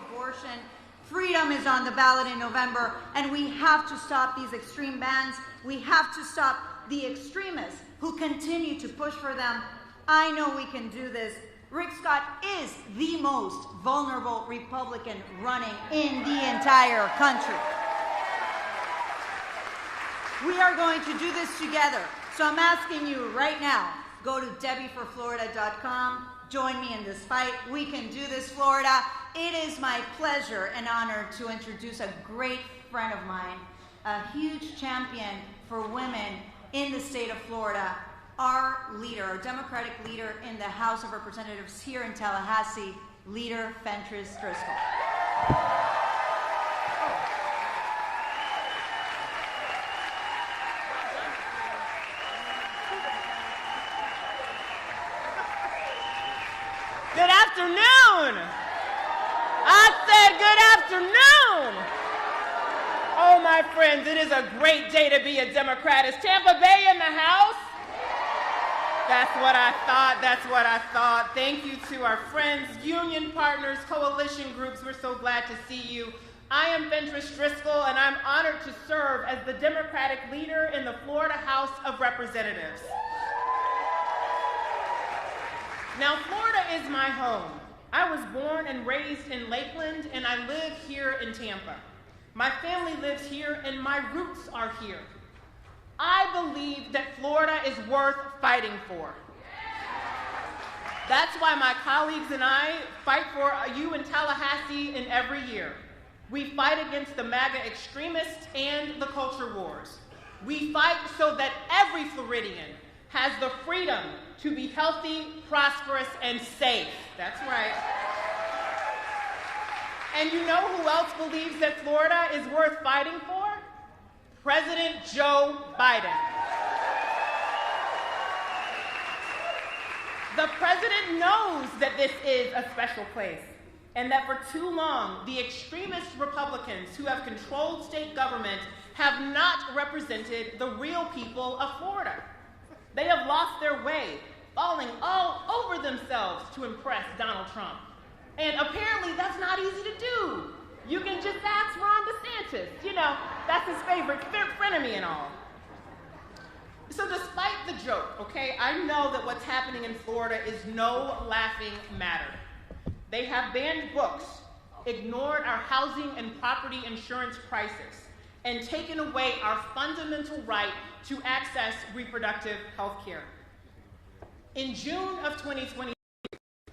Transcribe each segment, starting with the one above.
abortion. Freedom is on the ballot in November, and we have to stop these extreme bans. We have to stop the extremists who continue to push for them. I know we can do this. Rick Scott is the most vulnerable Republican running in the entire country. We are going to do this together. So I'm asking you right now, go to debbieforflorida.com. Join me in this fight. We can do this, Florida. It is my pleasure and honor to introduce a great friend of mine, a huge champion for women in the state of Florida, our leader, our Democratic leader in the House of Representatives here in Tallahassee, Leader Fentress Driscoll. Good afternoon. I said good afternoon. Oh, my friends, it is a great day to be a Democrat. Is Tampa Bay in the house? That's what I thought. That's what I thought. Thank you to our friends, union partners, coalition groups. We're so glad to see you. I am Fentress Driscoll, and I'm honored to serve as the Democratic leader in the Florida House of Representatives. Now, Florida is my home. I was born and raised in Lakeland, and I live here in Tampa. My family lives here, and my roots are here. I believe that Florida is worth fighting for. That's why my colleagues and I fight for you in Tallahassee in every year. We fight against the MAGA extremists and the culture wars. We fight so that every Floridian has the freedom to be healthy, prosperous, and safe. That's right. And you know who else believes that Florida is worth fighting for? President Joe Biden. The president knows that this is a special place, and that for too long, the extremist Republicans who have controlled state government have not represented the real people of Florida. They have lost their way, falling all over themselves to impress Donald Trump. And apparently that's not easy to do. You can just ask Ron DeSantis. You know, that's his favorite frenemy and all. So despite the joke, okay, I know that what's happening in Florida is no laughing matter. They have banned books, ignored our housing and property insurance crisis, and taken away our fundamental right to access reproductive health care. In June of 2020,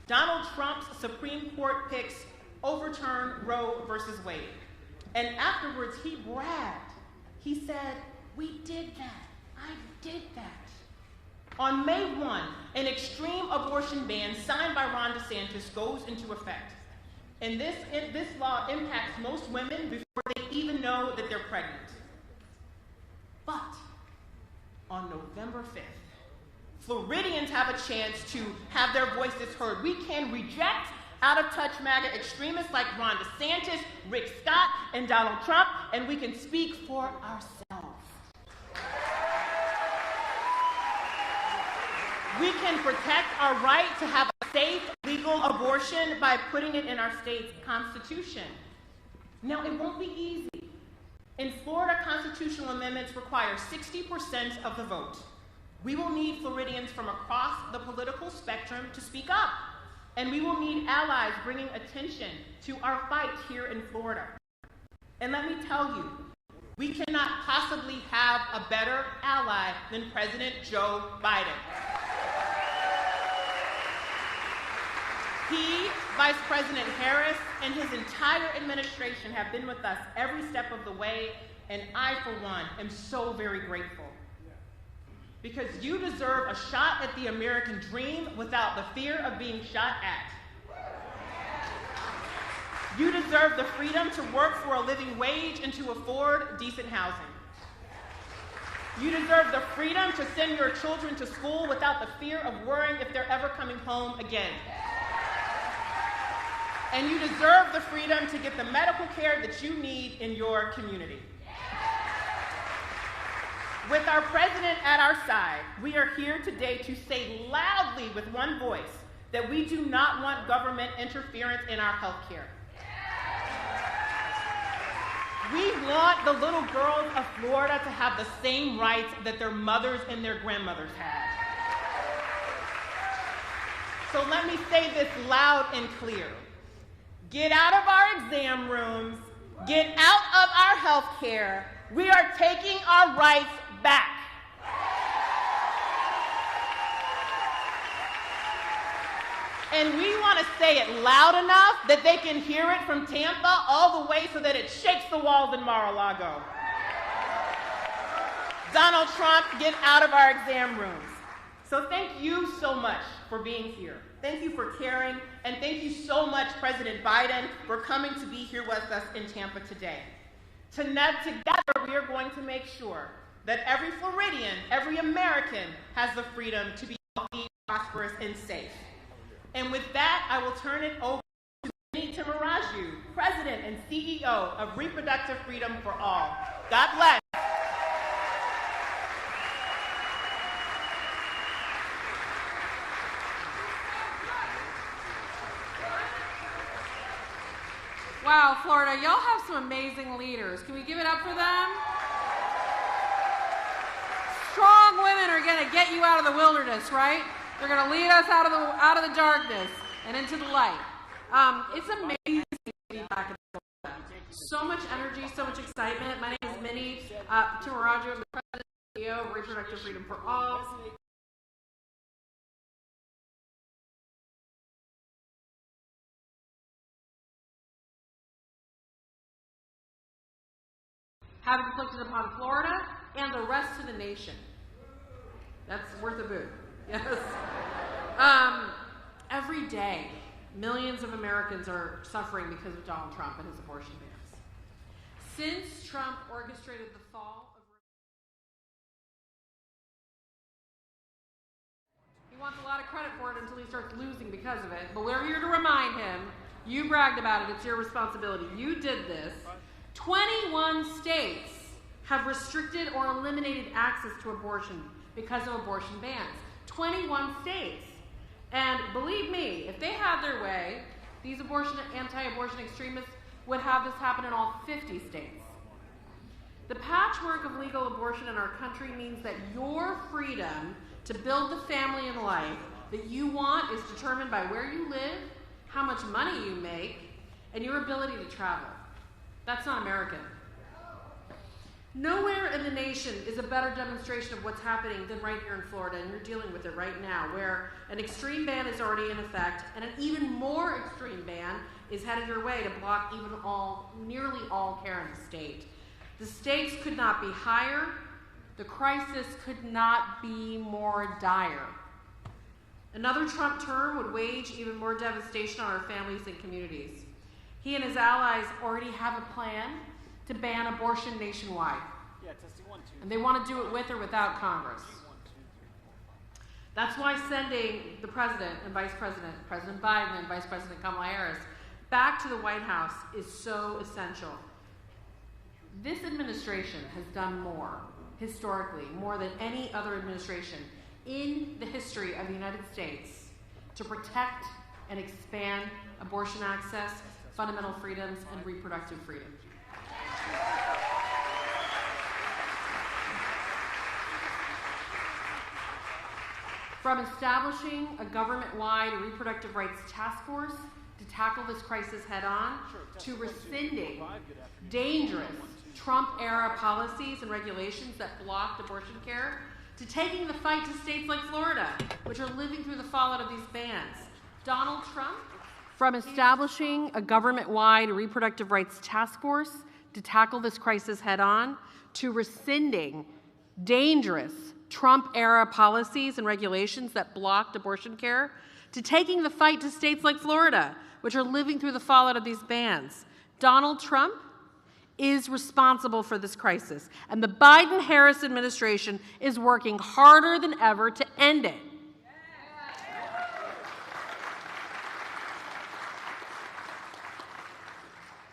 Donald Trump's Supreme Court picks overturned Roe versus Wade. And afterwards, he bragged. He said, "We did that. I did that." On May 1, an extreme abortion ban signed by Ron DeSantis goes into effect. And this law impacts most women before they even know that they're pregnant. But on November 5th, Floridians have a chance to have their voices heard. We can reject out-of-touch MAGA extremists like Ron DeSantis, Rick Scott, and Donald Trump, and we can speak for ourselves. We can protect our right to have a safe, legal abortion by putting it in our state's constitution. Now, it won't be easy. In Florida, constitutional amendments require 60% of the vote. We will need Floridians from across the political spectrum to speak up, and we will need allies bringing attention to our fight here in Florida. And let me tell you, we cannot possibly have a better ally than President Joe Biden. He, Vice President Harris, and his entire administration have been with us every step of the way, and I, for one, am so very grateful. Because you deserve a shot at the American dream without the fear of being shot at. You deserve the freedom to work for a living wage and to afford decent housing. You deserve the freedom to send your children to school without the fear of worrying if they're ever coming home again. And you deserve the freedom to get the medical care that you need in your community. With our president at our side, we are here today to say loudly with one voice that we do not want government interference in our health care. want the little girls of Florida to have the same rights that their mothers and their grandmothers had. So let me say this loud and clear. Get out of our exam rooms. Get out of our health care. We are taking our rights back. And we want to say it loud enough that they can hear it from Tampa all the way so that it shakes the walls in Mar-a-Lago. Donald Trump, get out of our exam rooms. So thank you so much for being here. Thank you for caring, and thank you so much, President Biden, for coming to be here with us in Tampa today. Together, we are going to make sure that every Floridian, every American has the freedom to be healthy, prosperous, and safe. And with that, I will turn it over to Vinny Timaraju, President and CEO of Reproductive Freedom for All. God bless. Wow, Florida, y'all have some amazing leaders. Can we give it up for them? Strong women are going to get you out of the wilderness, right? They're going to lead us out of the darkness and into the light. It's amazing to be back in Florida. So much energy, so much excitement. My name is Minnie Timaraju. I'm the President and CEO of Reproductive Freedom for All. Have inflicted upon Florida and the rest of the nation. That's worth a boot. Yes. Every day, millions of Americans are suffering because of Donald Trump and his abortion bans. Since Trump orchestrated the fall of... He wants a lot of credit for it until he starts losing because of it. But we're here to remind him, you bragged about it, it's your responsibility. You did this. 21 states have restricted or eliminated access to abortion because of abortion bans. 21 states. And believe me, if they had their way, these anti-abortion extremists would have this happen in all 50 states. The patchwork of legal abortion in our country means that your freedom to build the family and life that you want is determined by where you live, how much money you make, and your ability to travel. That's not American. Nowhere in the nation is a better demonstration of what's happening than right here in Florida, and you're dealing with it right now, where an extreme ban is already in effect, and an even more extreme ban is headed your way to block nearly all care in the state. The stakes could not be higher. The crisis could not be more dire. Another Trump term would wage even more devastation on our families and communities. He and his allies already have a plan to ban abortion nationwide. Yeah, testing 1, 2. And they want to do it with or without Congress. That's why sending the President and Vice President, President Biden and Vice President Kamala Harris, back to the White House is so essential. This administration has done more, historically, more than any other administration in the history of the United States to protect and expand abortion access, fundamental freedoms, and reproductive freedom. From establishing a government-wide reproductive rights task force to tackle this crisis head-on, to rescinding dangerous Trump-era policies and regulations that blocked abortion care, to taking the fight to states like Florida, which are living through the fallout of these bans. Donald Trump, from establishing a government-wide reproductive rights task force to tackle this crisis head-on, to rescinding dangerous Trump-era policies and regulations that blocked abortion care, to taking the fight to states like Florida, which are living through the fallout of these bans. Donald Trump is responsible for this crisis, and the Biden-Harris administration is working harder than ever to end it.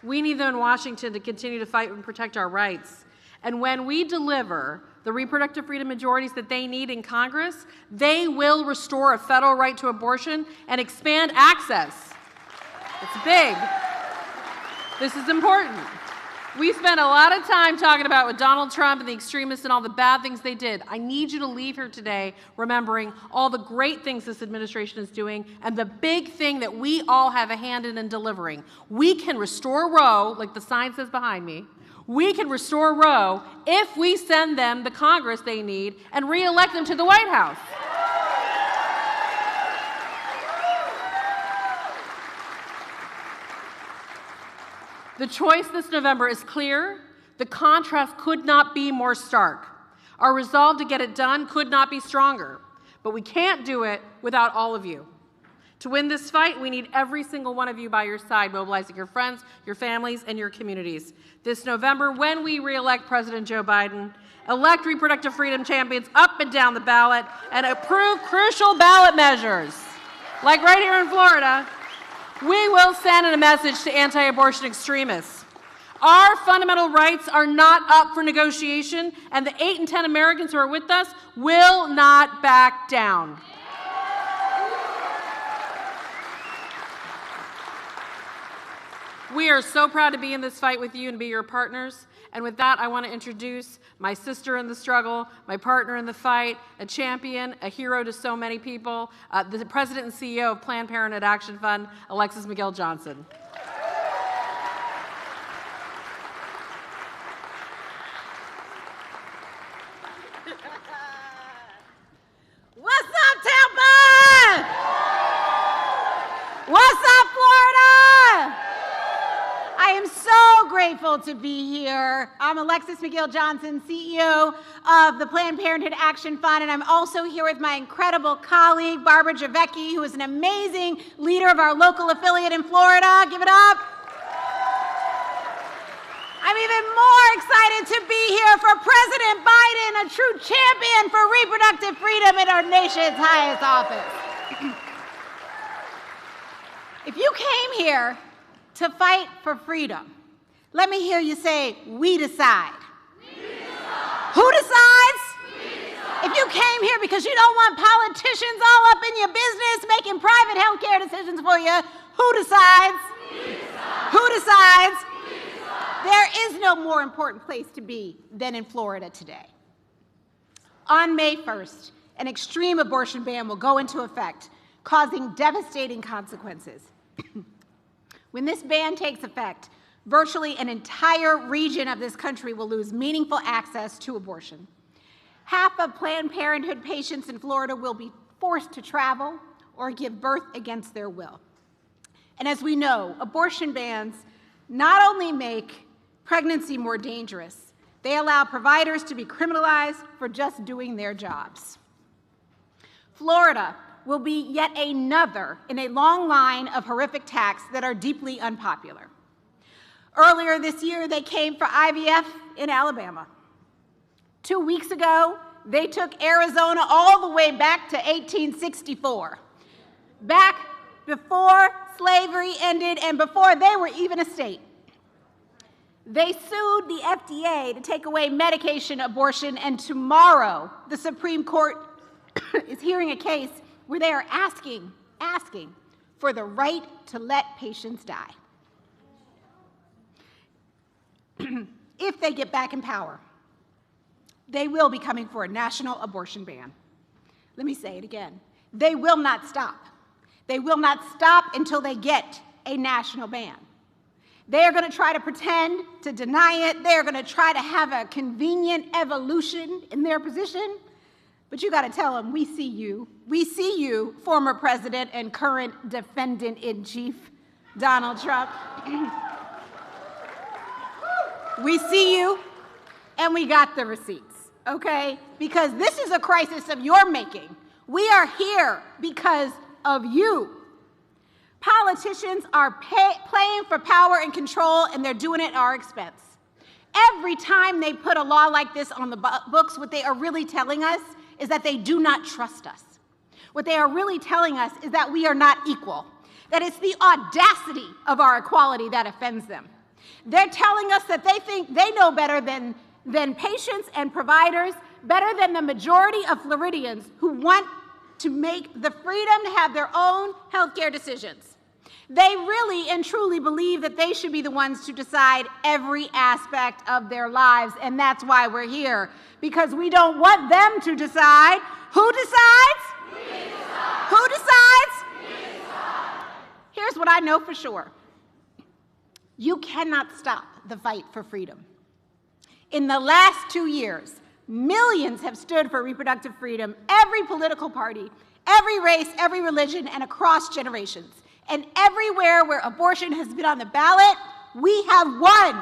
We need them in Washington to continue to fight and protect our rights. And when we deliver the reproductive freedom majorities that they need in Congress, they will restore a federal right to abortion and expand access. It's big. This is important. We spent a lot of time talking about what Donald Trump and the extremists and all the bad things they did. I need you to leave here today remembering all the great things this administration is doing and the big thing that we all have a hand in delivering. We can restore Roe, like the sign says behind me. We can restore Roe if we send them the Congress they need and re-elect them to the White House. The choice this November is clear. The contrast could not be more stark. Our resolve to get it done could not be stronger. But we can't do it without all of you. To win this fight, we need every single one of you by your side, mobilizing your friends, your families, and your communities. This November, when we re-elect President Joe Biden, elect reproductive freedom champions up and down the ballot, and approve crucial ballot measures, like right here in Florida, we will send a message to anti-abortion extremists. Our fundamental rights are not up for negotiation, and the 8 in 10 Americans who are with us will not back down. We are so proud to be in this fight with you and be your partners. And with that, I want to introduce my sister in the struggle, my partner in the fight, a champion, a hero to so many people, the president and CEO of Planned Parenthood Action Fund, Alexis McGill Johnson. What's up, Tampa? What's up, Florida? I am so grateful to be here. I'm Alexis McGill Johnson, CEO of the Planned Parenthood Action Fund, and I'm also here with my incredible colleague, Barbara Javecki, who is an amazing leader of our local affiliate in Florida. Give it up. I'm even more excited to be here for President Biden, a true champion for reproductive freedom in our nation's highest office. If you came here to fight for freedom, let me hear you say, we decide. We decide. Who decides? We decide. If you came here because you don't want politicians all up in your business making private health care decisions for you, who decides? We decide. Who decides? We decide. There is no more important place to be than in Florida today. On May 1st, an extreme abortion ban will go into effect, causing devastating consequences. When this ban takes effect, virtually an entire region of this country will lose meaningful access to abortion. Half of Planned Parenthood patients in Florida will be forced to travel or give birth against their will. And as we know, abortion bans not only make pregnancy more dangerous, they allow providers to be criminalized for just doing their jobs. Florida will be yet another in a long line of horrific tax that are deeply unpopular. Earlier this year, they came for IVF in Alabama. 2 weeks ago, they took Arizona all the way back to 1864, back before slavery ended and before they were even a state. They sued the FDA to take away medication abortion, and tomorrow, the Supreme Court is hearing a case where they are asking for the right to let patients die. If they get back in power, they will be coming for a national abortion ban. Let me say it again. They will not stop. They will not stop until they get a national ban. They are going to try to pretend to deny it. They are going to try to have a convenient evolution in their position. But you got to tell them, we see you. We see you, former president and current defendant-in-chief, Donald Trump. We see you, and we got the receipts, okay? Because this is a crisis of your making. We are here because of you. Politicians are playing for power and control, and they're doing it at our expense. Every time they put a law like this on the books, what they are really telling us is that they do not trust us. What they are really telling us is that we are not equal, that it's the audacity of our equality that offends them. They're telling us that they think they know better than patients and providers, better than the majority of Floridians who want to make the freedom to have their own health care decisions. They really and truly believe that they should be the ones to decide every aspect of their lives, and that's why we're here, because we don't want them to decide. Who decides? We decide. Who decides? We decide. Here's what I know for sure. You cannot stop the fight for freedom. In the last 2 years, millions have stood for reproductive freedom, every political party, every race, every religion, and across generations. And everywhere where abortion has been on the ballot, we have won.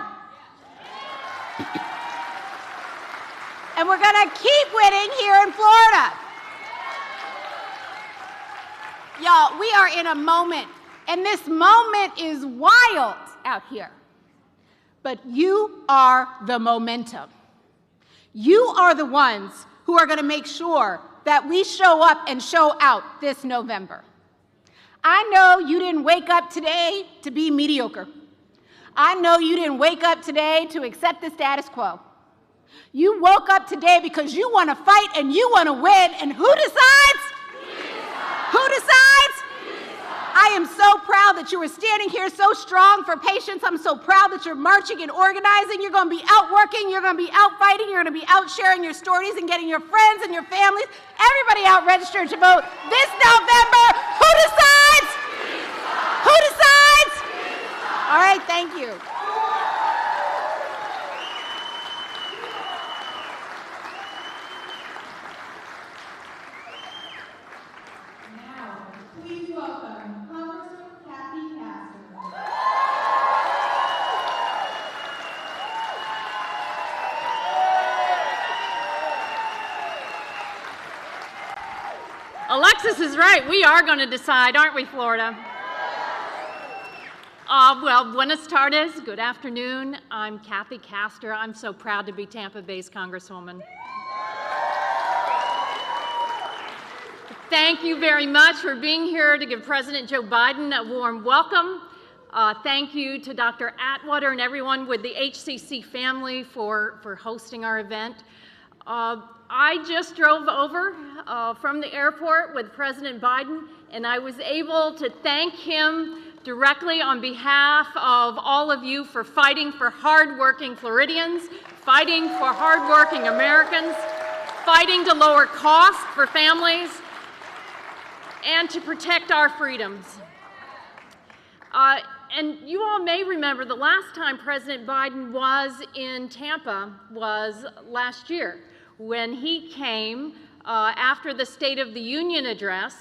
And we're going to keep winning here in Florida. Y'all, we are in a moment, and this moment is wild out here. But you are the momentum. You are the ones who are going to make sure that we show up and show out this November. I know you didn't wake up today to be mediocre. I know you didn't wake up today to accept the status quo. You woke up today because you want to fight and you want to win, and who decides? Who decides? I am so proud that you are standing here so strong for patients. I'm so proud that you're marching and organizing. You're going to be out working. You're going to be out fighting. You're going to be out sharing your stories and getting your friends and your families, everybody out registered to vote this November. Who decides? Who decides? All right, thank you. Alexis is right. We are going to decide, aren't we, Florida? Well, buenas tardes. Good afternoon. I'm Kathy Castor. I'm so proud to be Tampa Bay's Congresswoman. Thank you very much for being here to give President Joe Biden a warm welcome. Thank you to Dr. Atwater and everyone with the HCC family for hosting our event. I just drove over from the airport with President Biden, and I was able to thank him directly on behalf of all of you for fighting for hardworking Floridians, fighting for hardworking Americans, fighting to lower costs for families, and to protect our freedoms. And you all may remember the last time President Biden was in Tampa was last year, when he came after the State of the Union address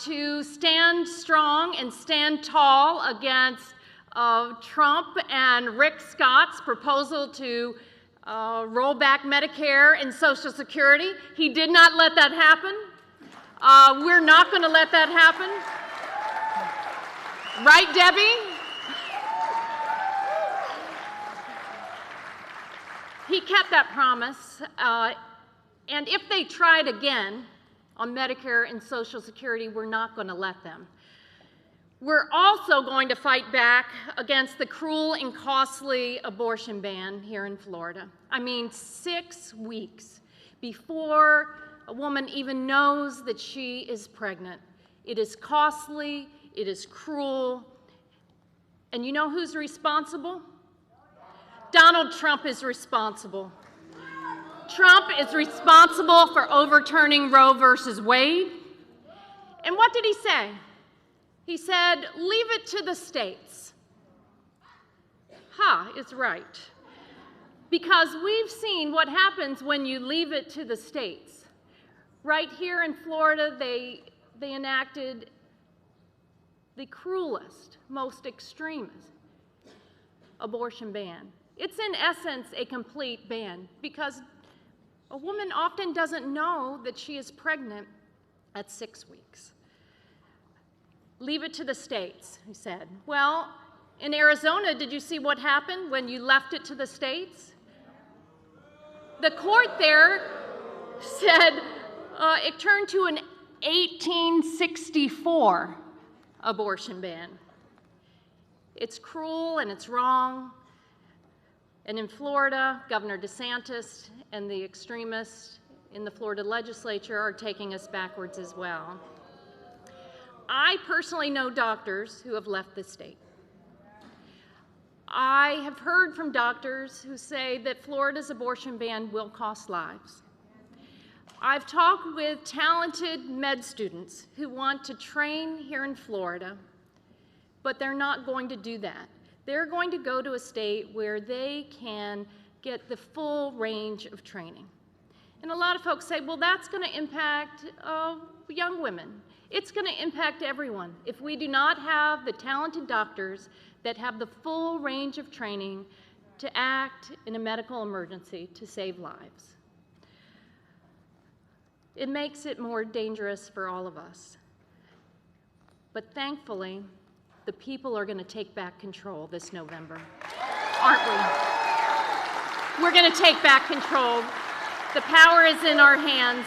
to stand strong and stand tall against Trump and Rick Scott's proposal to roll back Medicare and Social Security. He did not let that happen. We're not going to let that happen. Right, Debbie? He kept that promise, and if they tried again on Medicare and Social Security, we're not going to let them. We're also going to fight back against the cruel and costly abortion ban here in Florida. I mean, 6 weeks before a woman even knows that she is pregnant. It is costly, it is cruel, and you know who's responsible? Donald Trump is responsible. Trump is responsible for overturning Roe versus Wade. And what did he say? He said, leave it to the states. It's right. Because we've seen what happens when you leave it to the states. Right here in Florida, they enacted the cruelest, most extremist abortion ban. It's in essence a complete ban because a woman often doesn't know that she is pregnant at 6 weeks. Leave it to the states, he said. Well, in Arizona, did you see what happened when you left it to the states? The court there said it turned to an 1864 abortion ban. It's cruel and it's wrong. And in Florida, Governor DeSantis and the extremists in the Florida legislature are taking us backwards as well. I personally know doctors who have left the state. I have heard from doctors who say that Florida's abortion ban will cost lives. I've talked with talented med students who want to train here in Florida, but they're not going to do that. They're going to go to a state where they can get the full range of training. And a lot of folks say, well, that's going to impact young women. It's going to impact everyone if we do not have the talented doctors that have the full range of training to act in a medical emergency to save lives. It makes it more dangerous for all of us. But thankfully, the people are going to take back control this November, aren't we? We're going to take back control. The power is in our hands.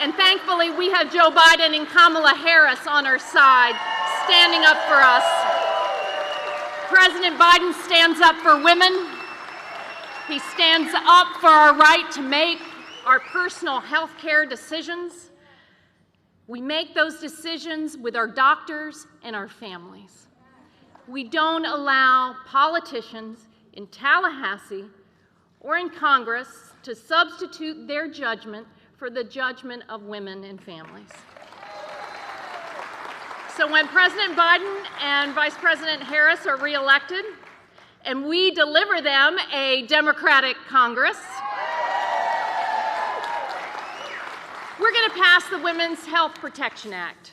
And thankfully, we have Joe Biden and Kamala Harris on our side, standing up for us. President Biden stands up for women. He stands up for our right to make our personal health care decisions. We make those decisions with our doctors and our families. We don't allow politicians in Tallahassee or in Congress to substitute their judgment for the judgment of women and families. So when President Biden and Vice President Harris are reelected, and we deliver them a Democratic Congress, we're going to pass the Women's Health Protection Act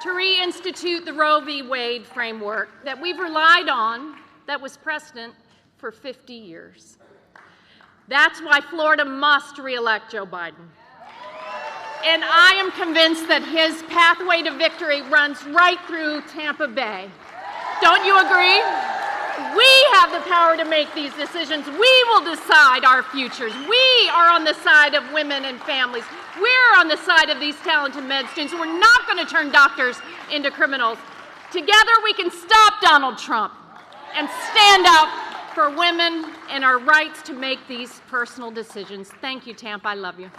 to reinstitute the Roe v. Wade framework that we've relied on, that was precedent for 50 years. That's why Florida must reelect Joe Biden. And I am convinced that his pathway to victory runs right through Tampa Bay. Don't you agree? We have the power to make these decisions. We will decide our futures. We are on the side of women and families. We're on the side of these talented med students. We're not going to turn doctors into criminals. Together we can stop Donald Trump and stand up for women and our rights to make these personal decisions. Thank you, Tampa. I love you.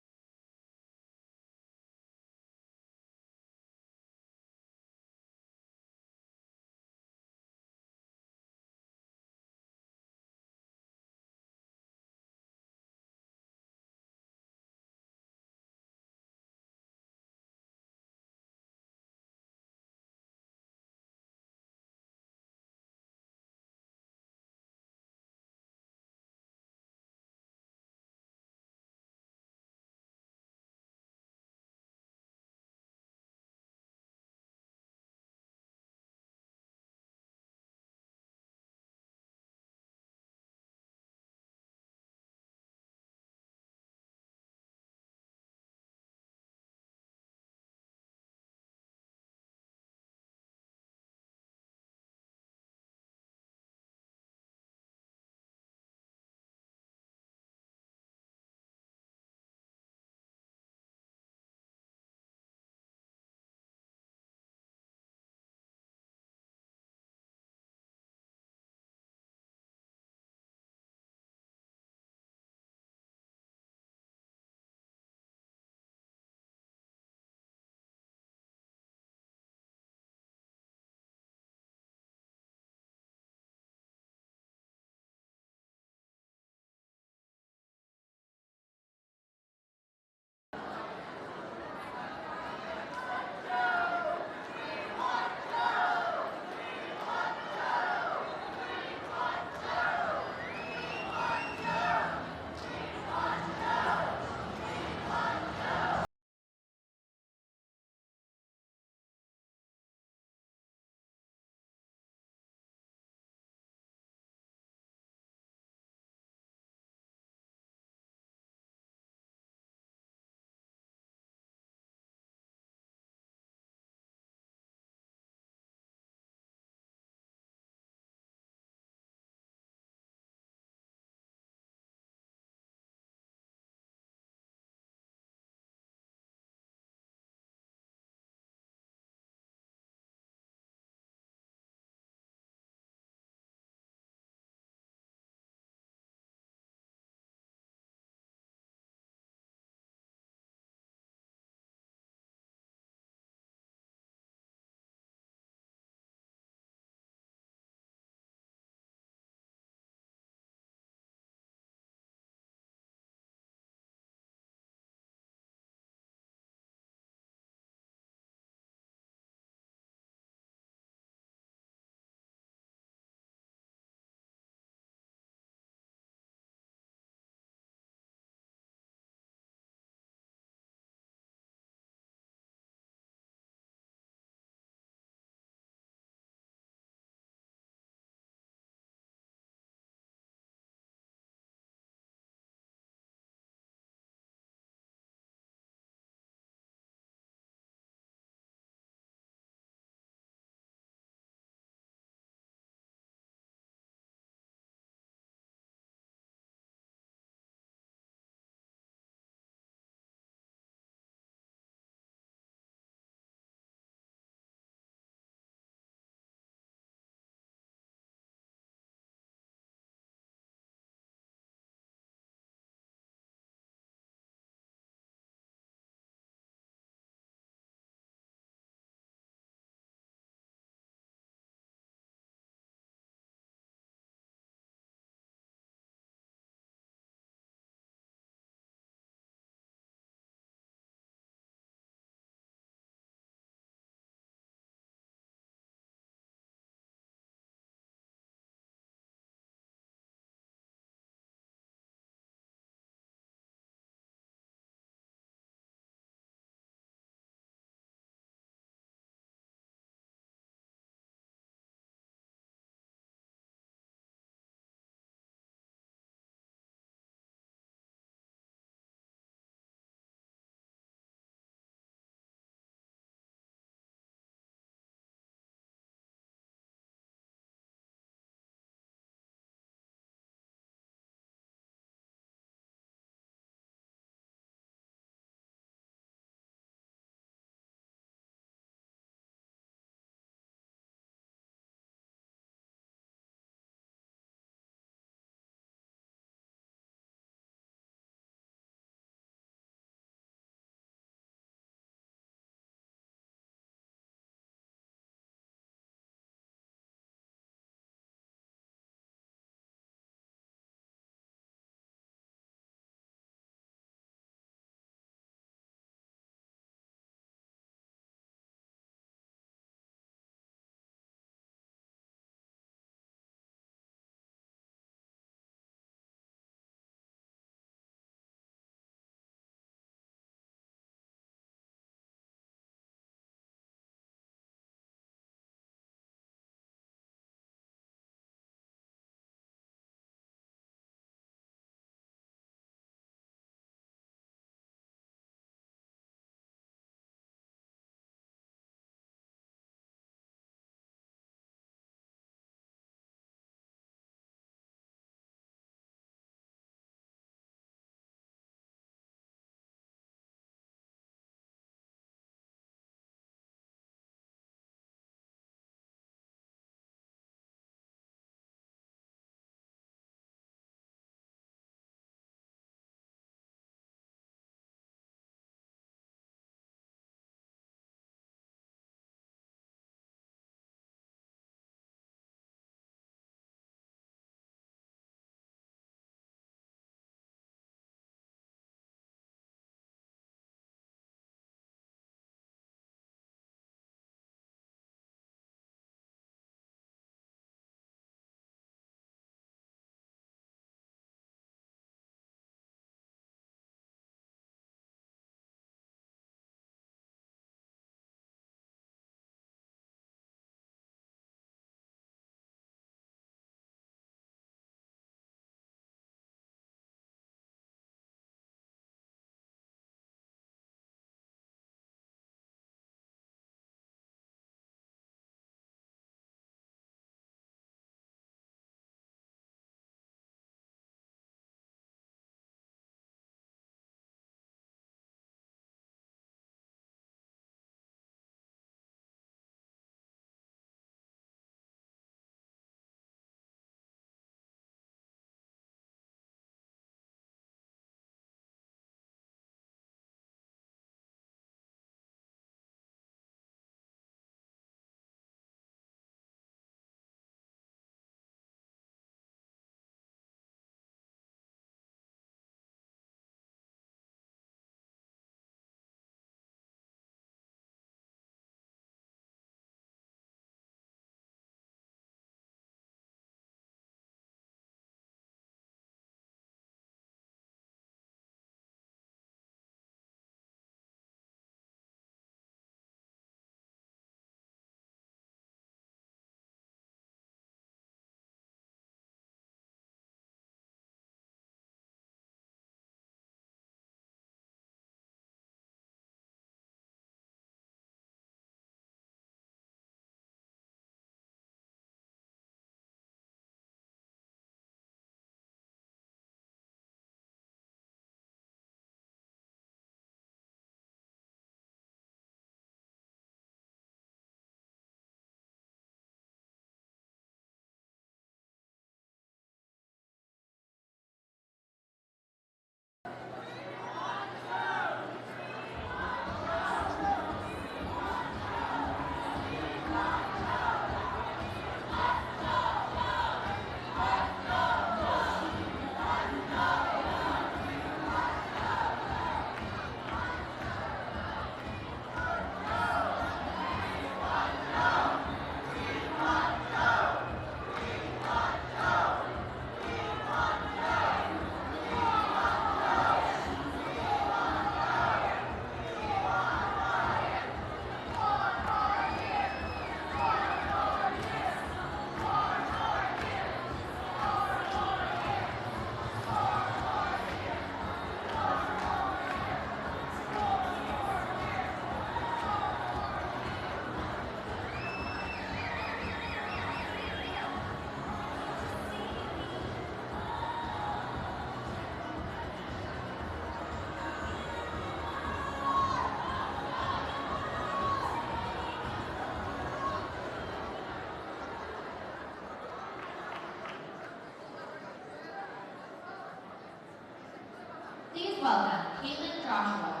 welcome Caitlin Joshua.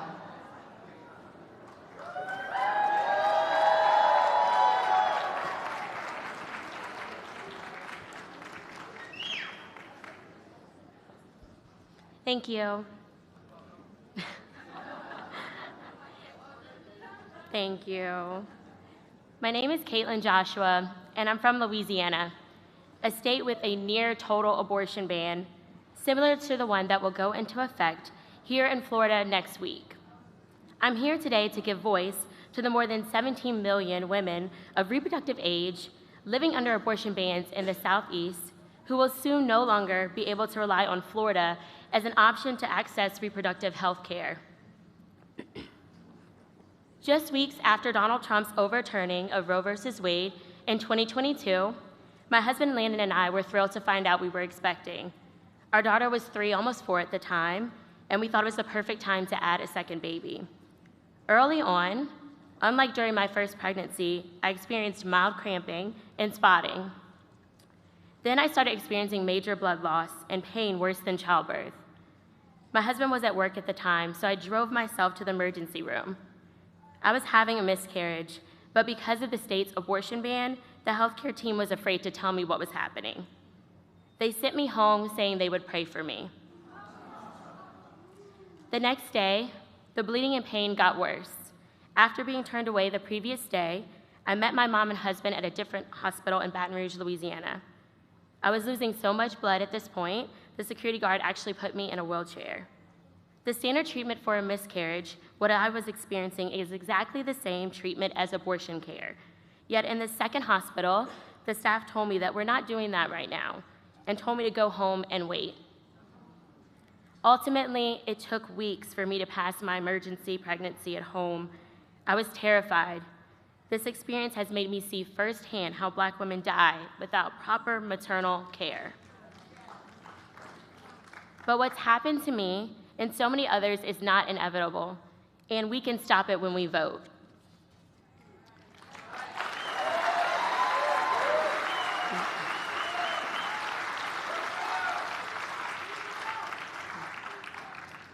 Thank you. Thank you. My name is Caitlin Joshua, and I'm from Louisiana, a state with a near total abortion ban, similar to the one that will go into effect here in Florida next week. I'm here today to give voice to the more than 17 million women of reproductive age living under abortion bans in the Southeast who will soon no longer be able to rely on Florida as an option to access reproductive health care. Just weeks after Donald Trump's overturning of Roe v. Wade in 2022, my husband Landon and I were thrilled to find out we were expecting. Our daughter was 3, almost 4 at the time, and we thought it was the perfect time to add a second baby. Early on, unlike during my first pregnancy, I experienced mild cramping and spotting. Then I started experiencing major blood loss and pain worse than childbirth. My husband was at work at the time, so I drove myself to the emergency room. I was having a miscarriage, but because of the state's abortion ban, the healthcare team was afraid to tell me what was happening. They sent me home saying they would pray for me. The next day, the bleeding and pain got worse. After being turned away the previous day, I met my mom and husband at a different hospital in Baton Rouge, Louisiana. I was losing so much blood at this point, the security guard actually put me in a wheelchair. The standard treatment for a miscarriage, what I was experiencing, is exactly the same treatment as abortion care. Yet in the second hospital, the staff told me that we're not doing that right now, and told me to go home and wait. Ultimately, it took weeks for me to pass my emergency pregnancy at home. I was terrified. This experience has made me see firsthand how Black women die without proper maternal care. But what's happened to me and so many others is not inevitable, and we can stop it when we vote.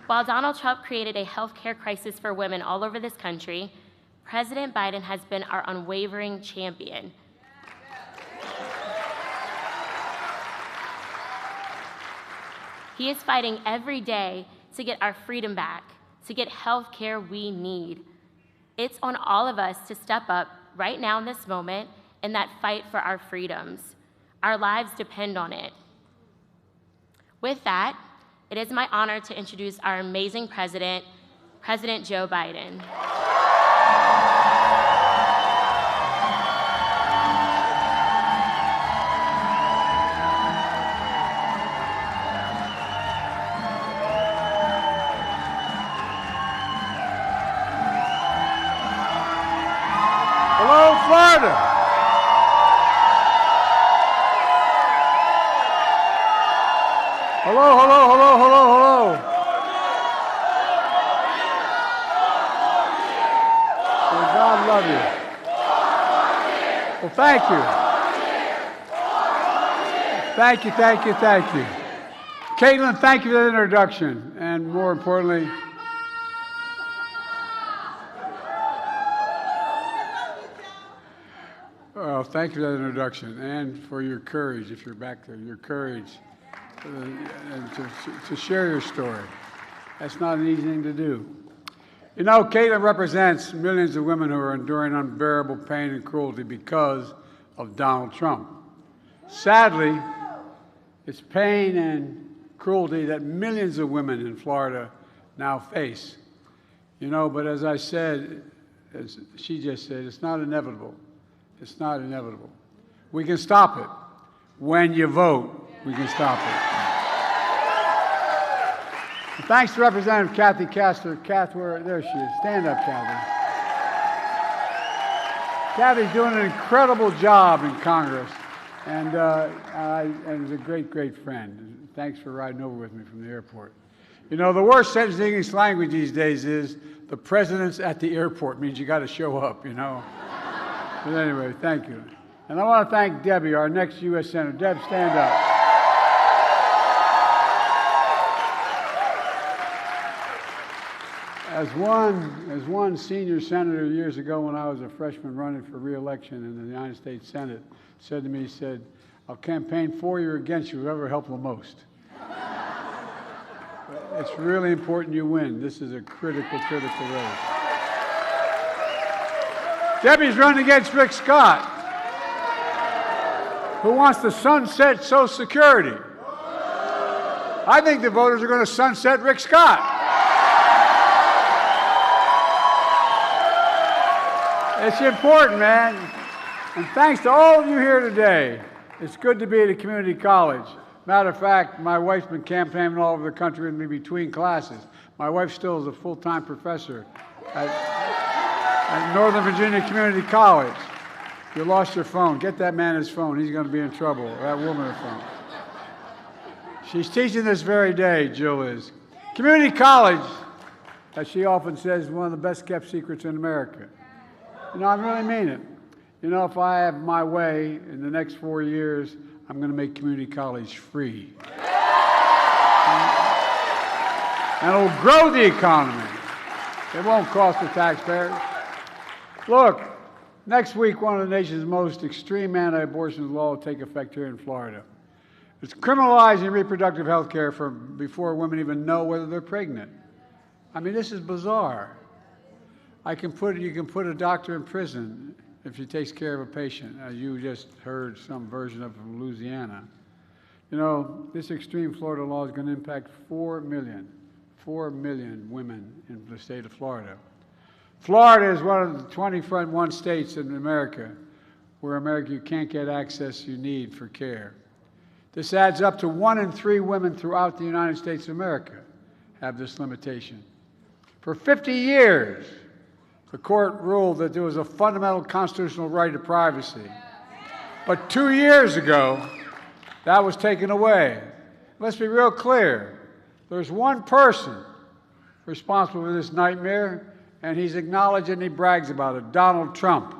While Donald Trump created a healthcare crisis for women all over this country, President Biden has been our unwavering champion. He is fighting every day to get our freedom back, to get health care we need. It's on all of us to step up right now in this moment in that fight for our freedoms. Our lives depend on it. With that, it is my honor to introduce our amazing president, President Joe Biden. Hello, Florida. Hello, hello, hello, hello, hello. May God love you. Well, thank you. Thank you, thank you, thank you. Caitlin, thank you for the introduction. And more importantly, well, thank you for that introduction and for your courage, if you're back there, your courage and to share your story. That's not an easy thing to do. You know, Caitlin represents millions of women who are enduring unbearable pain and cruelty because of Donald Trump. Sadly, it's pain and cruelty that millions of women in Florida now face. You know, but as I said, as she just said, it's not inevitable. It's not inevitable. We can stop it. When you vote, we can stop it. And thanks to Representative Kathy Castor. There she is. Stand up, Kathy. Kathy's doing an incredible job in Congress, and is a great, great friend. Thanks for riding over with me from the airport. You know, the worst sentence in English language these days is, the president's at the airport. Means you got to show up, you know. But anyway, thank you. And I want to thank Debbie, our next U.S. Senator. Deb, stand up. As one senior senator years ago when I was a freshman running for re-election in the United States Senate said to me, he said, "I'll campaign for you or against you, whoever helped the most." It's really important you win. This is a critical race. Debbie's running against Rick Scott, who wants to sunset Social Security. I think the voters are going to sunset Rick Scott. It's important, man. And thanks to all of you here today. It's good to be at a community college. Matter of fact, my wife's been campaigning all over the country with me between classes. My wife still is a full-time professor at Northern Virginia Community College. You lost your phone. Get that man his phone. He's going to be in trouble. Or that woman her phone. She's teaching this very day, Jill is. Community college, as she often says, is one of the best-kept secrets in America. You know, I really mean it. You know, if I have my way in the next 4 years, I'm going to make community college free. And it'll grow the economy. It won't cost the taxpayers. Look, next week, one of the nation's most extreme anti-abortion laws will take effect here in Florida. It's criminalizing reproductive health care before women even know whether they're pregnant. I mean, this is bizarre. You can put a doctor in prison if he takes care of a patient, as you just heard some version of from Louisiana. You know, this extreme Florida law is going to impact 4 million women in the state of Florida. Florida is one of the 21 states in America where you can't get access you need for care. This adds up to 1 in 3 women throughout the United States of America have this limitation. For 50 years, the court ruled that there was a fundamental constitutional right to privacy. But 2 years ago, that was taken away. Let's be real clear. There's one person responsible for this nightmare, and he's acknowledged and he brags about it, Donald Trump.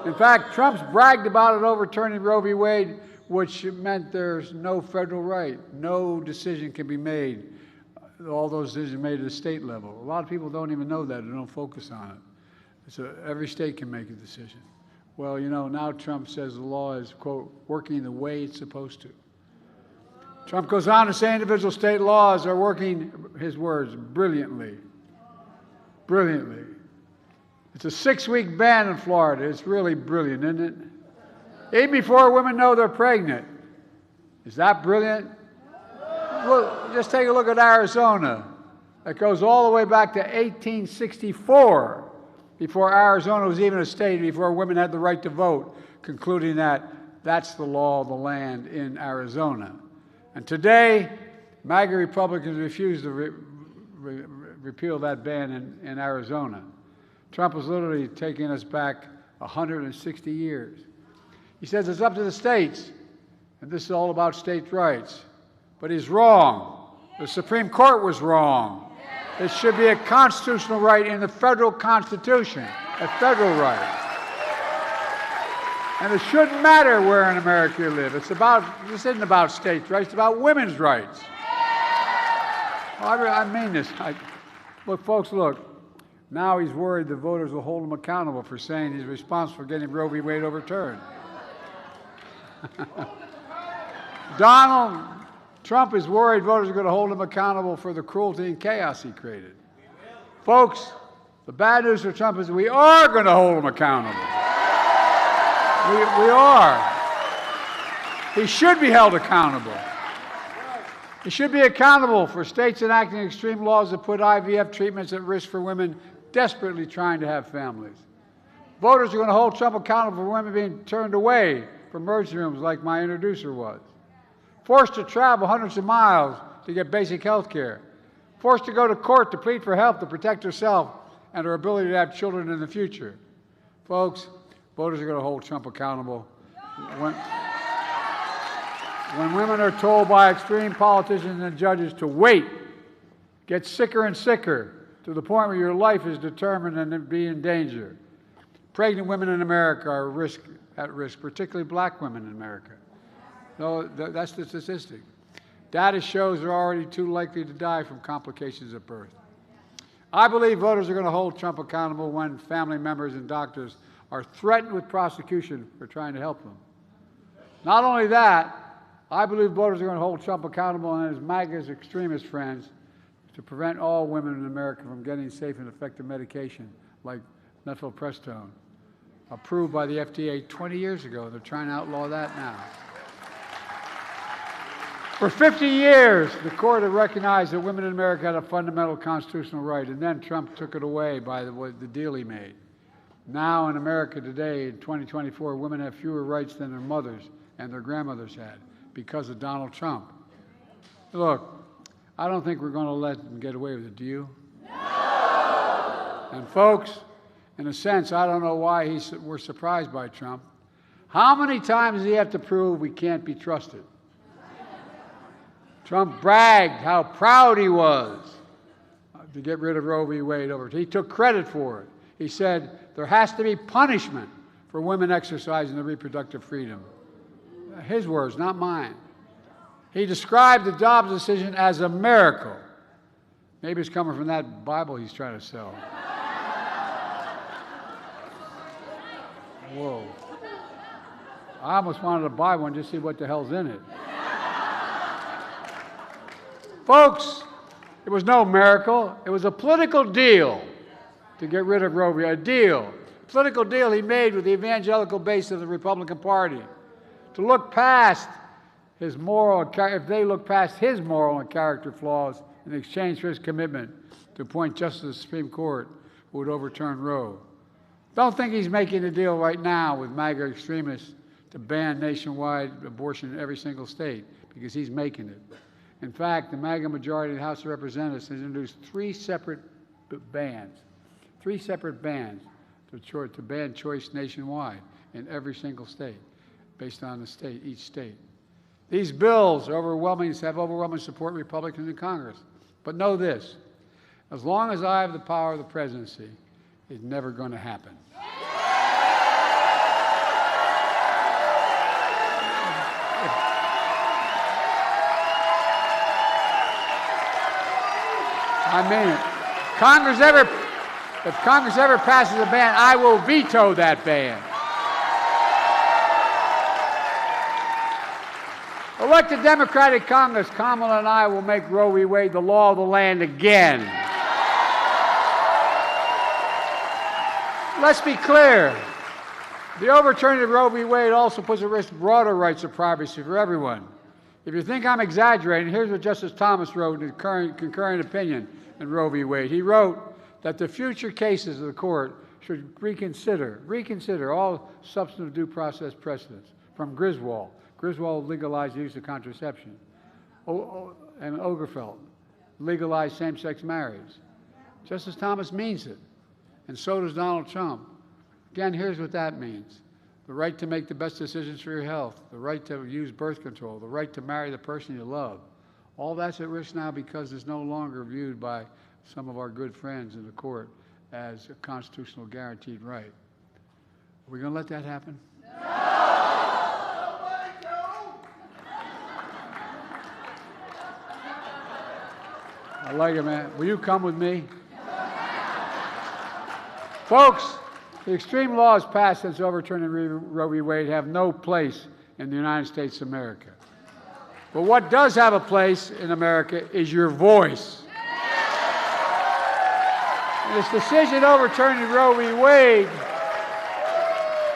In fact, Trump's bragged about it overturning Roe v. Wade, which meant there's no federal right. No decision can be made. All those decisions are made at the state level. A lot of people don't even know that and don't focus on it. So every state can make a decision. Well, you know, now Trump says the law is, quote, working the way it's supposed to. Trump goes on to say individual state laws are working, his words, brilliantly. Brilliantly. It's a 6-week ban in Florida. It's really brilliant, isn't it? Even before women know they're pregnant. Is that brilliant? Look, just take a look at Arizona. It goes all the way back to 1864, before Arizona was even a state, before women had the right to vote, concluding that that's the law of the land in Arizona. And today, MAGA Republicans refuse to repeal that ban in Arizona. Trump is literally taking us back 160 years. He says it's up to the states, and this is all about states' rights. But he's wrong. The Supreme Court was wrong. It should be a constitutional right in the federal Constitution, a federal right. And it shouldn't matter where in America you live. This isn't about states' rights, it's about women's rights. I mean this. Look, folks, look. Now he's worried the voters will hold him accountable for saying he's responsible for getting Roe v. Wade overturned. Donald Trump is worried voters are going to hold him accountable for the cruelty and chaos he created. Folks, the bad news for Trump is we are going to hold him accountable. We are. He should be held accountable. He should be accountable for states enacting extreme laws that put IVF treatments at risk for women desperately trying to have families. Voters are going to hold Trump accountable for women being turned away from emergency rooms like my introducer was. Forced to travel hundreds of miles to get basic health care. Forced to go to court to plead for help to protect herself and her ability to have children in the future. Folks, voters are going to hold Trump accountable. When women are told by extreme politicians and judges to wait, get sicker and sicker, to the point where your life is determined and be in danger. Pregnant women in America are at risk, particularly black women in America. No, that's the statistic. Data shows they're already too likely to die from complications at birth. I believe voters are going to hold Trump accountable when family members and doctors are threatened with prosecution for trying to help them. Not only that, I believe voters are going to hold Trump accountable and his MAGA's extremist friends to prevent all women in America from getting safe and effective medication like methylprestone, approved by the FDA 20 years ago. They're trying to outlaw that now. For 50 years, the court had recognized that women in America had a fundamental constitutional right, and then Trump took it away by the deal he made. Now in America today, in 2024, women have fewer rights than their mothers and their grandmothers had because of Donald Trump. Look, I don't think we're going to let them get away with it, do you? No! And folks, in a sense, I don't know why we're surprised by Trump. How many times does he have to prove we can't be trusted? Trump bragged how proud he was to get rid of Roe v. Wade over. He took credit for it. He said there has to be punishment for women exercising their reproductive freedom. His words, not mine. He described the Dobbs decision as a miracle. Maybe it's coming from that Bible he's trying to sell. Whoa. I almost wanted to buy one just to see what the hell's in it. Folks, it was no miracle. It was a political deal to get rid of Roe v. Wade. A deal. A political deal he made with the evangelical base of the Republican Party to look past his moral, if they look past his moral and character flaws in exchange for his commitment to appoint justice to the Supreme Court who would overturn Roe. Don't think he's making a deal right now with MAGA extremists to ban nationwide abortion in every single state, because he's making it. In fact, the MAGA majority in the House of Representatives has introduced three separate bans to ban choice nationwide in every single state, based on the state, each state. These bills have overwhelming support of Republicans in Congress. But know this, as long as I have the power of the presidency, it's never going to happen. I mean it. If Congress ever passes a ban, I will veto that ban. Elected Democratic Congress, Kamala and I will make Roe v. Wade the law of the land again. Let's be clear. The overturning of Roe v. Wade also puts at risk broader rights of privacy for everyone. If you think I'm exaggerating, here's what Justice Thomas wrote in his concurring opinion in Roe v. Wade. He wrote that the future cases of the court should reconsider all substantive due process precedents from Griswold. Griswold legalized the use of contraception. And Obergefell legalized same-sex marriage. Justice Thomas means it, and so does Donald Trump. Again, here's what that means. The right to make the best decisions for your health, the right to use birth control, the right to marry the person you love. All that's at risk now because it's no longer viewed by some of our good friends in the court as a constitutional guaranteed right. Are we going to let that happen? I like it, man. Will you come with me? Folks, the extreme laws passed since overturning Roe v. Wade have no place in the United States of America. But what does have a place in America is your voice. And this decision overturning Roe v. Wade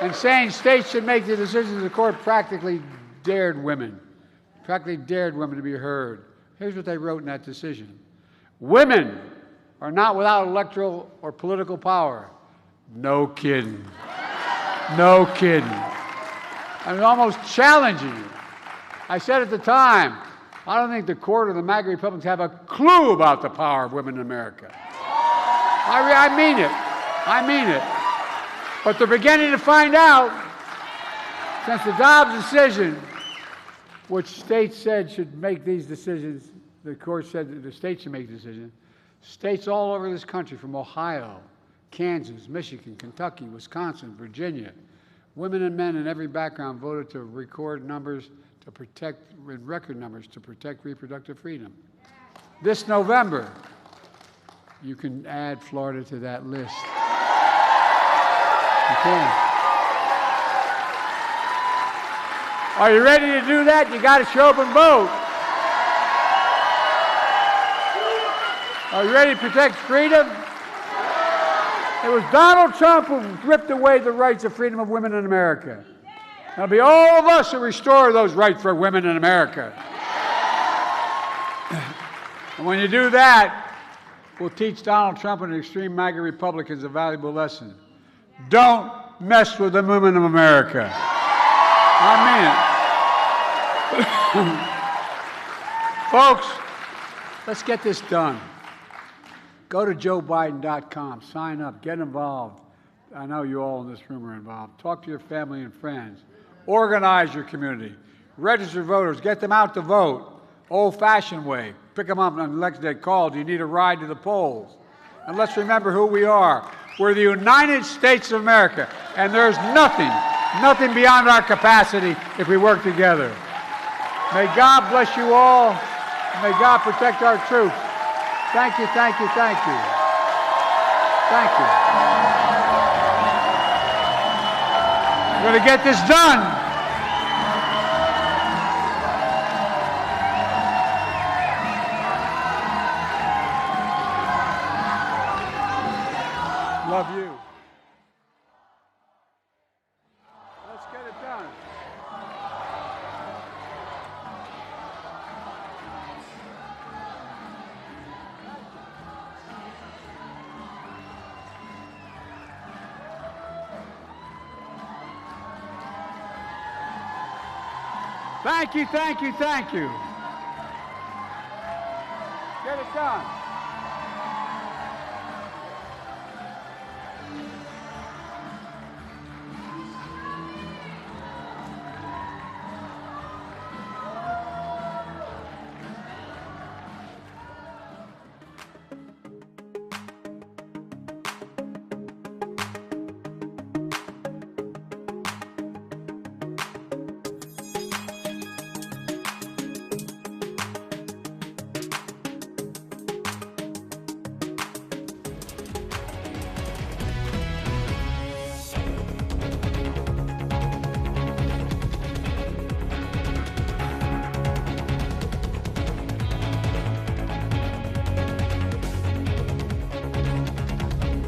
and saying states should make the decisions of the court practically dared women to be heard. Here's what they wrote in that decision. Women are not without electoral or political power. No kidding. No kidding. I'm almost challenging you. I said at the time, I don't think the court or the MAGA Republicans have a clue about the power of women in America. I mean it. I mean it. But they're beginning to find out, since the Dobbs decision, which states said should make these decisions, the court said that the states should make decisions. States all over this country, from Ohio, Kansas, Michigan, Kentucky, Wisconsin, Virginia, women and men in every background voted to record numbers to protect, in record numbers, to protect reproductive freedom. This November, you can add Florida to that list. You can. Are you ready to do that? You got to show up and vote. Are you ready to protect freedom? It was Donald Trump who ripped away the rights of freedom of women in America. It'll be all of us who restore those rights for women in America. And when you do that, we'll teach Donald Trump and the extreme MAGA Republicans a valuable lesson. Don't mess with the women of America. I mean it. Folks, let's get this done. Go to joebiden.com, sign up, get involved. I know you all in this room are involved. Talk to your family and friends. Organize your community. Register voters, get them out to vote. Old-fashioned way. Pick them up on election day. Call. Do you need a ride to the polls? And let's remember who we are. We're the United States of America, and there's nothing beyond our capacity if we work together. May God bless you all. May God protect our troops. Thank you, thank you, thank you. Thank you. We're going to get this done. Love you. Let's get it done. Thank you, thank you, thank you. Get it done.